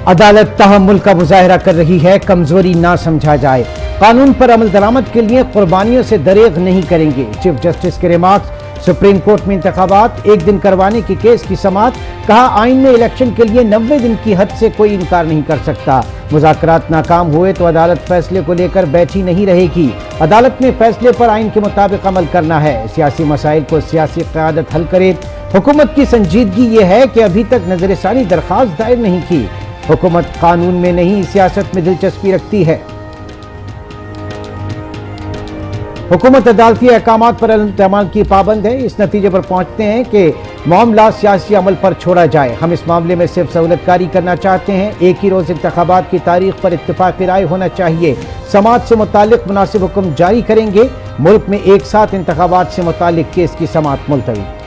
अदालत तहम्मुल का मुजाहरा कर रही है, कमजोरी ना समझा जाए। कानून पर अमल दरामद के लिए कुर्बानियों से दरेग नहीं करेंगे। चीफ जस्टिस के रिमार्क्स। सुप्रीम कोर्ट में इंतखाबात एक दिन करवाने के केस की समाअत। कहा, आइन में इलेक्शन के लिए 90 दिन की हद से कोई इनकार नहीं कर सकता। मुज़ाकरात नाकाम हुए तो अदालत फैसले को लेकर बैठी नहीं रहेगी। अदालत ने फैसले पर आइन के मुताबिक अमल करना है। सियासी मसाइल को सियासी क़यादत हल करे। हुकूमत की संजीदगी ये है कि अभी तक नजरसानी दरख्वास्त दायर नहीं की। हुकूमत कानून में नहीं, सियासत में दिलचस्पी रखती है। हुकूमत अदालती अहकामात पर अमल की पाबंद है। इस नतीजे पर पहुंचते हैं कि मामला सियासी अमल पर छोड़ा जाए। हम इस मामले में सिर्फ सहूलतकारी करना चाहते हैं। एक ही रोज इंतखाबात की तारीख पर इत्तेफाक राय होना चाहिए। समाअत से मुतालिक मुनासिब हुक्म जारी करेंगे। मुल्क में एक साथ इंतखाबात से मुतालिक केस की समाअत मुलतवी।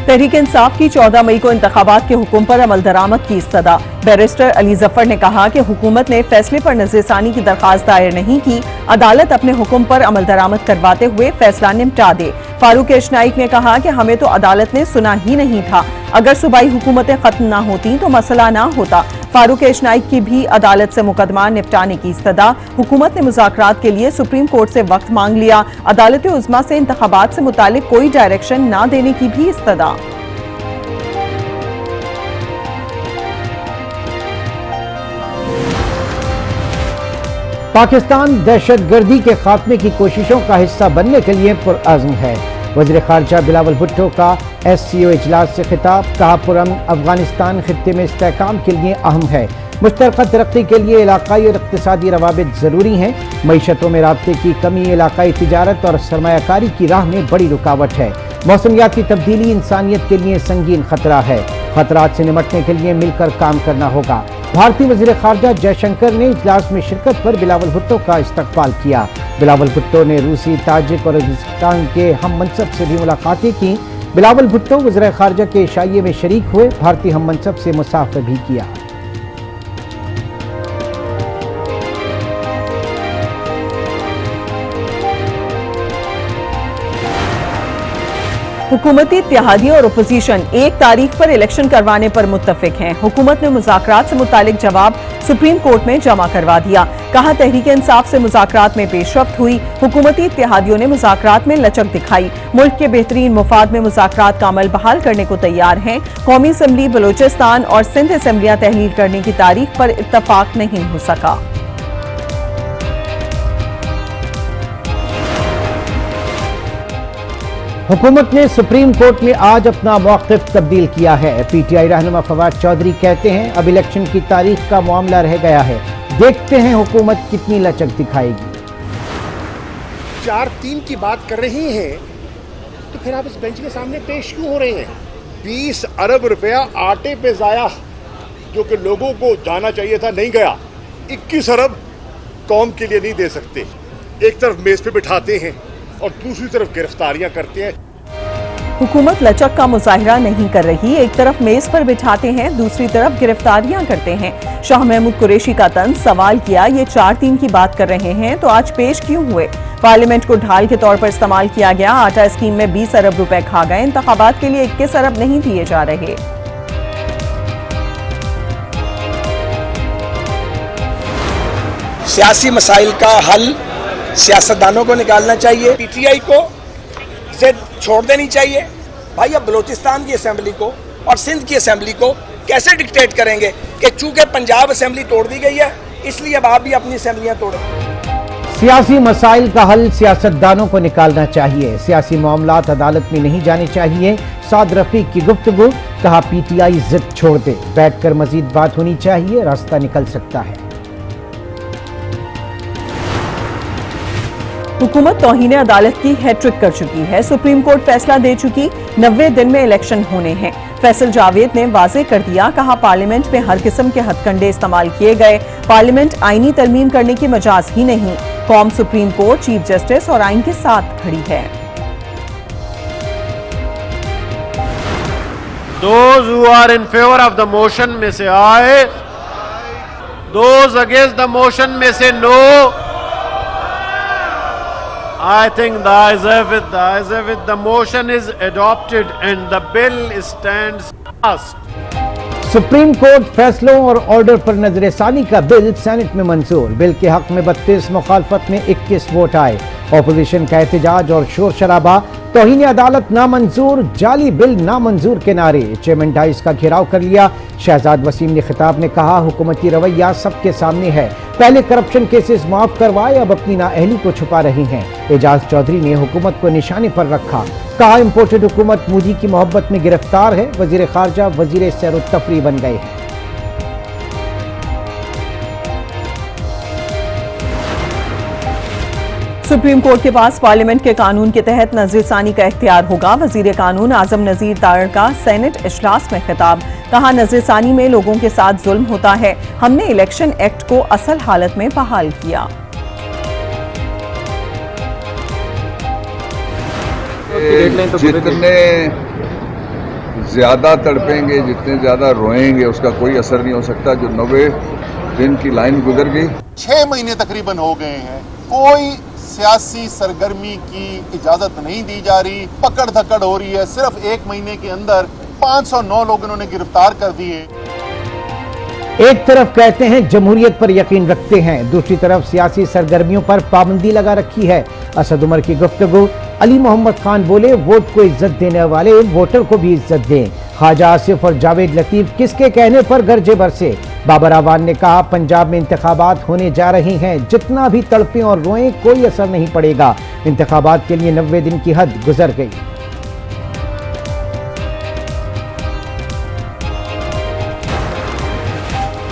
तहरीक इंसाफ की 14 मई को इंतखाबात के हुक्म पर अमल दरामद की इस्तदा। बैरिस्टर अली जफर ने कहा कि हुकूमत ने फैसले पर नजरसानी की दरख्वास्त दायर नहीं की। अदालत अपने हुक्म पर अमल दरामद करवाते हुए फैसला निपटा दे। फारूक एशनाइक ने कहा कि हमें तो अदालत ने सुना ही नहीं था। अगर सूबाई हुकूमतें खत्म ना होती तो मसला ना होता। फारूक एशनाइक की भी अदालत से मुकदमा निपटाने की इस्तदा। हुकूमत ने मुज़ाकरात के लिए सुप्रीम कोर्ट से वक्त मांग लिया। अदालत उज़्मा से इंतखाबात से मुतालिक कोई डायरेक्शन ना देने की भी इस्तदा। पाकिस्तान दहशतगर्दी के खात्मे की कोशिशों का हिस्सा बनने के लिए पुरअज़्म है। वज़ीर ख़ारजा बिलावल भुट्टो का SCO इजलास से खिताब। कहा, पुरअमन अफगानिस्तान खित्ते में इस्तेहकाम के लिए अहम है। मुश्तरका तरक्की के लिए इलाकाई और इक़्तिसादी रवाबित ज़रूरी हैं। मईशतों में राब्ते की कमी इलाकाई तिजारत और सरमायाकारी की राह में बड़ी रुकावट है। मौसमियाती तब्दीली इंसानियत के लिए संगीन खतरा है। खतरात से निपटने के लिए मिलकर काम करना होगा। भारतीय वज़ीर ख़ारजा जयशंकर ने इजलास में शिरकत पर बिलावल भुट्टो का इस्तक़बाल किया। बिलावल भुट्टो ने रूसी, ताजिक और उज़्बेकिस्तान के हम मनसब से भी मुलाकातें की। बिलावल भुट्टो वज़ीर ख़ारजा के इशाइये में शरीक हुए। भारतीय हम मनसब से मुसाफ़ा भी किया। हुकूमती इत्तेहादी और अपोजिशन 1 तारीख पर इलेक्शन करवाने पर मुत्तफिक हैं। हुकूमत ने मुज़ाकरात से मुतालिक जवाब सुप्रीम कोर्ट में जमा करवा दिया। कहा, तहरीक इंसाफ से मुज़ाकरात में पेशरफ्त हुई। हुकूमती इत्तेहादियों ने मुज़ाकरात में लचक दिखाई। मुल्क के बेहतरीन मुफाद में मुज़ाकरात का अमल बहाल करने को तैयार हैं। कौमी असम्बली बलोचिस्तान और सिंध असम्बलियां तहलील करने की तारीख पर इत्तफाक नहीं हो सका। हुकूमत ने सुप्रीम कोर्ट में आज अपना मौक़िफ़ तब्दील किया है। PTI रहनुमा फवाद चौधरी कहते हैं, अब इलेक्शन की तारीख का मामला रह गया है। देखते हैं हुकूमत कितनी लचक दिखाएगी। 4-3 की बात कर रही हैं तो फिर आप इस बेंच के सामने पेश क्यों हो रहे हैं? 20 अरब रुपया आटे पे जाया, जो कि लोगों को जाना चाहिए था, नहीं गया। 21 अरब कौम के लिए नहीं दे सकते। एक तरफ मेज पे बिठाते हैं और दूसरी तरफ गिरफ्तारियां करते हैं। हुकूमत लचक का मुजाहिरा नहीं कर रही। एक तरफ मेज पर बिठाते हैं, दूसरी तरफ गिरफ्तारियां करते हैं। शाह महमूद कुरैशी का तंज सवाल किया, ये 4-3 की बात कर रहे हैं तो आज पेश क्यों हुए? पार्लियामेंट को ढाल के तौर पर इस्तेमाल किया गया। आटा स्कीम में 20 अरब रुपए खा गए। इंतखाबात के लिए 21 अरब नहीं दिए जा रहे। सियासी मसाइल का हल सियासतदानों को निकालना चाहिए। PTI को से छोड़ देनी चाहिए। भाई, अब बलोचिस्तान की असेंबली को और सिंध की असेंबली को कैसे डिक्टेट करेंगे कि चूंकि पंजाब असेंबली तोड़ दी गई है इसलिए अब आप भी अपनी असेंबलियां तोड़ें। सियासी मसाइल का हल सियासतदानों को निकालना चाहिए। सियासी मामलात अदालत में नहीं जाने चाहिए। साद रफीक की गुफ्तगू। कहा, PTI जिद छोड़ दे, बैठकर मजीद बात होनी चाहिए, रास्ता निकल सकता है। हुकूमत तौहीन अदालत की हैट्रिक कर चुकी है। सुप्रीम कोर्ट फैसला दे चुकी, 90 दिन में इलेक्शन होने हैं। फैसल जावेद ने वाजे कर दिया। कहा, पार्लियामेंट में हर किस्म के हथकंडे इस्तेमाल किए गए। पार्लियामेंट आईनी तरमीम करने की मजाज ही नहीं। कौम सुप्रीम कोर्ट, चीफ जस्टिस और आइन के साथ खड़ी है। Those who are in favor of the motion में से aye, those against the motion में से no, I think the motion is adopted and the bill stands passed. Supreme court फैसलों और ऑर्डर पर नजरसानी का बिल सेनेट में मंजूर। बिल के हक में 32, मुखालफत में 21 वोट आए। ऑपोजिशन का एहतजाज और शोर शराबा। तौहीन अदालत नामंजूर, जाली बिल नामंजूर के नारे। चेयरमैन डाइस का घेराव कर लिया। शहजाद वसीम ने खिताब में कहा, हुकूमती रवैया सबके सामने है। पहले करप्शन केसेस माफ करवाए, अब अपनी नाअहली को छुपा रही हैं। एजाज चौधरी ने हुकूमत को निशाने पर रखा। कहा, इंपोर्टेड हुकूमत मोदी की मोहब्बत में गिरफ्तार है। वजीर खारजा वजीर सैर तफरी बन गए हैं। सुप्रीम कोर्ट के पास पार्लियामेंट के कानून के तहत नजरसानी का इख्तियार होगा। वजीर कानून आजम नजीर तारड़ का सेनेट इजलास में खिताब। कहा, नजरसानी में लोगों के साथ जुल्म होता है। हमने इलेक्शन एक्ट को असल हालत में बहाल किया। जितने ज्यादा तड़पेंगे, जितने ज्यादा रोएंगे, उसका कोई असर नहीं हो सकता। जो 90 दिन की लाइन गुजर गई, 6 महीने तकरीबन हो गए हैं, कोई सियासी सरगर्मी की इजाजत नहीं दी जा रही, पकड़ धकड़ हो रही है। सिर्फ 1 महीने के अंदर 509 लोग इन्होंने गिरफ्तार कर दिए। एक तरफ कहते हैं जमहूरियत पर यकीन रखते हैं, दूसरी तरफ सियासी सरगर्मियों पर पाबंदी लगा रखी है। असद उमर की गुफ्तगू। अली मोहम्मद खान बोले, वोट को इज्जत देने वाले वोटर को भी इज्जत दें। ख्वाजा आसिफ और जावेद लतीफ किसके कहने पर गरजे बरसे। बाबर आवान ने कहा, पंजाब में इंतखाबात होने जा रहे हैं, जितना भी तड़पें और रोएं कोई असर नहीं पड़ेगा। इंतखाबात के लिए 90 दिन की हद गुजर गई।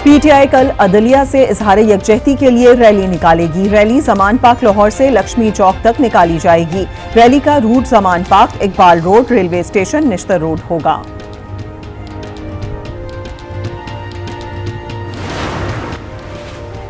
पीटीआई कल अदलिया से इजहार यकजहती के लिए रैली निकालेगी। रैली जमान पाक लाहौर से लक्ष्मी चौक तक निकाली जाएगी। रैली का रूट जमान पाक, Iqbal road, railway station, Nishtar road होगा।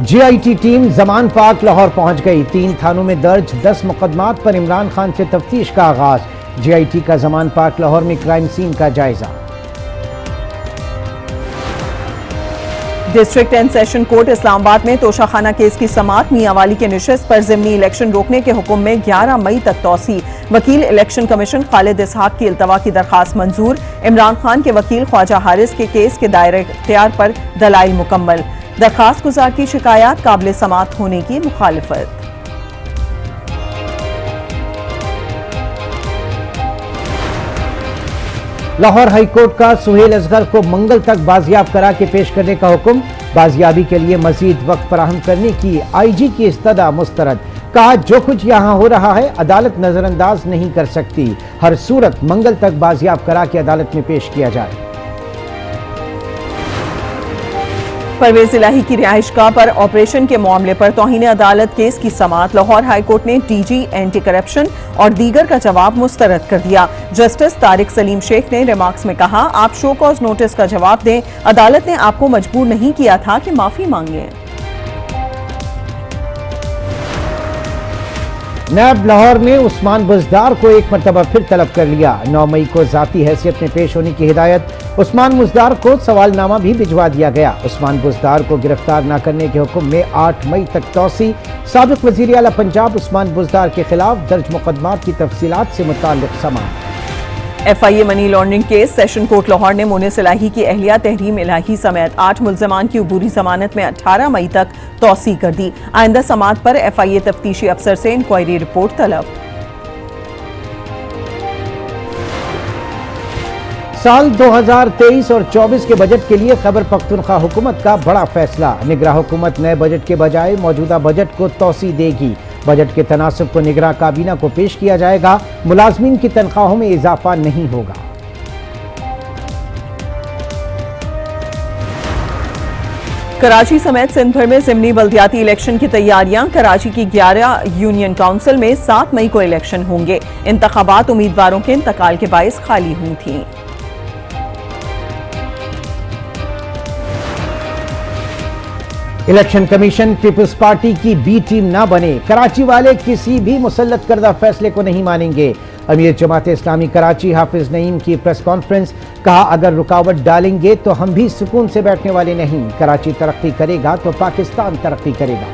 जीआईटी टीम जमान पाक लाहौर पहुंच गई। 3 थानों में दर्ज 10 मुकदमात पर इमरान खान से तफ्तीश का आगाज। जीआईटी का जमान पाक लाहौर में क्राइम सीन का जायजा। District and session court Islamabad में तोशाखाना केस की समाअत। मियां वाली के निशस्त पर ज़िमनी इलेक्शन रोकने के हुक्म में 11 मई तक तौसी। वकील इलेक्शन कमीशन खालिद इसहाक की इल्तवा की दरखास्त मंजूर। इमरान खान के वकील ख्वाजा हारिस के केस के दायरे इख्तियार पर दलाइल मुकम्मल। दरखास्त गुजार की शिकायत काबिल समाअत होने की मुखालिफत। लाहौर हाईकोर्ट का सुहेल असगर को मंगल तक बाजियाब करा के पेश करने का हुक्म। बाजियाबी के लिए मजीद वक्त फराहम करने की आईजी की इस्तदा मुस्तरद। कहा, जो कुछ यहाँ हो रहा है अदालत नजरअंदाज नहीं कर सकती। हर सूरत मंगल तक बाजियाब करा के अदालत में पेश किया जाए। परवेज इलाही की रिहाइशगाह पर ऑपरेशन के मामले पर तौहीन अदालत केस की समाअत। लाहौर हाईकोर्ट ने डीजी एंटी करप्शन और दीगर का जवाब मुस्तरद कर दिया। जस्टिस तारिक सलीम शेख ने रिमार्क्स में कहा, आप शो कॉज नोटिस का जवाब दें। अदालत ने आपको मजबूर नहीं किया था कि माफी मांगे। नैब लाहौर ने उस्मान बुजदार को एक मरतबा फिर तलब कर लिया। 9 मई को जाती हैसियत में पेश होने की हिदायत। उस्मान बुजदार को सवालनामा भी भिजवा दिया गया। उस्मान बुजदार को गिरफ्तार न करने के हुक्म में 8 मई तक तौसी। साबिक वजीर आला पंजाब उस्मान बुजदार के खिलाफ दर्ज मुकदमात की तफसीलात से मुताल्लिक समाअत। FIA money laundering case. Session court Lahore ने मुनिस इलाही की अहलिया तहरीम इलाही समेत 8 मुल्जमान की अबूरी जमानत में 18 मई तक तौसी कर दी। आइंदा समाअत पर FIA तफ्तीशी अफसर से इंक्वायरी रिपोर्ट तलब। साल 2023 और 24 के बजट के लिए खैबर पख्तूनख्वा हुकूमत का बड़ा फैसला। निगरां हुकूमत नए बजट के बजाय मौजूदा बजट को तौसी देगी। बजट के तनासब को निगरां काबीना को पेश किया जाएगा। मुलाजमीन की तनख्वाहों में इजाफा नहीं होगा। कराची समेत सिंध भर में ज़िमनी बल्दियाती इलेक्शन की तैयारियां। कराची की 11 यूनियन काउंसिल में 7 मई को इलेक्शन होंगे। इंतखाबात उम्मीदवारों के इंतकाल के बाइस खाली हुई थीं। इलेक्शन कमीशन पीपल्स पार्टी की बी टीम ना बने। कराची वाले किसी भी मुसल्लत करदा फैसले को नहीं मानेंगे। अमीर जमात इस्लामी कराची हाफिज नईम की प्रेस कॉन्फ्रेंस। कहा, अगर रुकावट डालेंगे तो हम भी सुकून से बैठने वाले नहीं। कराची तरक्की करेगा तो पाकिस्तान तरक्की करेगा।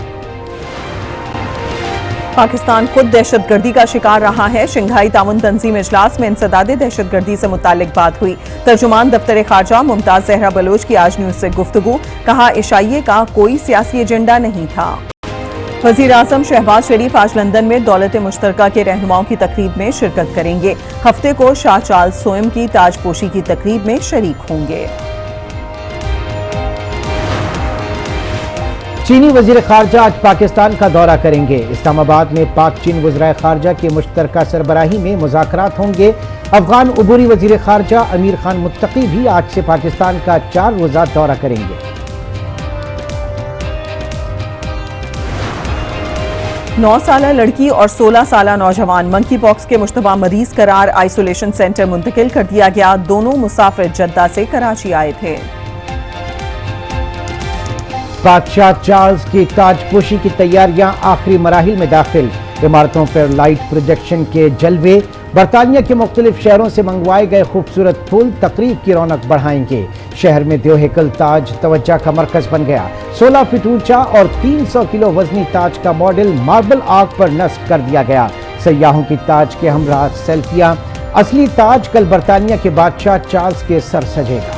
पाकिस्तान खुद दहशतगर्दी का शिकार रहा है। शंघाई ताउन तंजीम इजलास में इंसदादे दहशतगर्दी से मुतालिक बात हुई। तर्जुमान दफ्तर खारजा मुमताज जहरा बलोच की आज न्यूज से गुफ्तगू, कहा इशाइये का कोई सियासी एजेंडा नहीं था। वजीर आजम शहबाज शरीफ आज लंदन में दौलत मुश्तरका के रहनुमाओं की तकरीब में शिरकत करेंगे। हफ्ते को शाह चार्ल्स सोएम की ताजपोशी की तकरीब में शरीक होंगे। चीनी वजीर खारजा आज पाकिस्तान का दौरा करेंगे। इस्लामाबाद में पाक चीन वज़राए खारजा की मुश्तरका सरबराही में मुज़ाकरात होंगे। अफगान उबूरी वजीर खारजा अमीर खान मुत्तकी भी आज से पाकिस्तान का 4 रोज़ा दौरा करेंगे। 9 साला लड़की और 16 साला नौजवान मंकी पॉक्स के मुश्तबा मरीज करार आइसोलेशन सेंटर मुंतकिल कर दिया गया। दोनों मुसाफिर जद्दा से कराची आए थे। बादशाह चार्ल्स की ताजपोशी की तैयारियां आखिरी मराहिल में दाखिल। इमारतों पर लाइट प्रोजेक्शन के जलवे। बरतानिया के मुख्तलिफ शहरों से मंगवाए गए खूबसूरत फूल तकरीब की रौनक बढ़ाएंगे। शहर में देवहेकल ताज तवज्जो का मरकज बन गया। 16 फीट ऊंचा और 300 किलो वजनी ताज का मॉडल मार्बल आर्क पर नस्ब कर दिया गया। सयाहों की ताज के हमरा सेल्फियां। असली ताज कल बरतानिया के बादशाह चार्ल्स के सर सजेगा।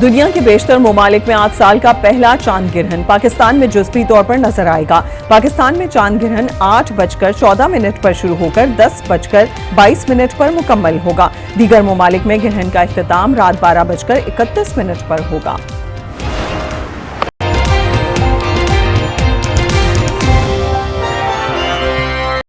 दुनिया के बेशतर ममालिक में आज साल का पहला चांद ग्रहण पाकिस्तान में जुज़वी तौर पर नजर आएगा। पाकिस्तान में चांद ग्रहण 8:14 पर शुरू होकर 10:22 पर मुकम्मल होगा। दीगर ममालिक में ग्रहण का इख्तिताम रात 12:31 पर होगा।